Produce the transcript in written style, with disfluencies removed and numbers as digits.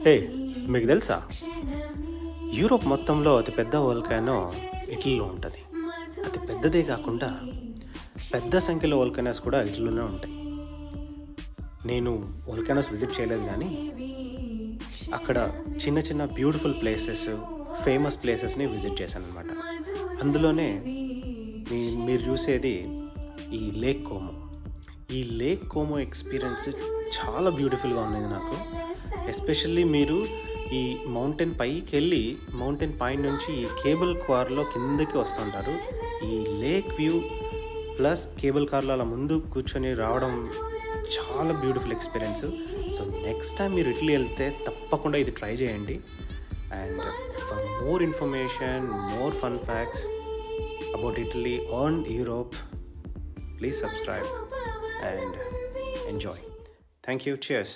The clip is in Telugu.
హే, మీకు తెలుసా యూరోప్ మొత్తంలో అతిపెద్ద వోల్కానో ఇటలీలో ఉంటుంది. అతి పెద్దదే కాకుండా పెద్ద సంఖ్యలో వోల్కానోస్ కూడా ఇటలీలోనే ఉంటాయి. నేను వోల్కానోస్ విజిట్ చేయలేదు, కానీ అక్కడ చిన్న చిన్న బ్యూటిఫుల్ ప్లేసెస్, ఫేమస్ ప్లేసెస్ని విజిట్ చేశాను అనమాట. అందులోనే మీరు చూసేది ఈ లేక్ కోమో. ఈ లేక్ కోమో ఎక్స్పీరియన్స్ చాలా బ్యూటిఫుల్గా ఉన్నది నాకు. ఎస్పెషల్లీ మీరు ఈ మౌంటైన్ పైకి వెళ్ళి మౌంటైన్ పై నుంచి ఈ కేబుల్ కార్లో కిందకి వస్తుంటారు. ఈ లేక్ వ్యూ ప్లస్ కేబుల్ కార్లో అలా ముందు కూర్చొని రావడం చాలా beautiful experience. So next time మీరు ఇటలీ వెళ్తే తప్పకుండా ఇది ట్రై చేయండి. And for more information, more fun facts about Italy and Europe, please subscribe and enjoy. Thank you. Cheers.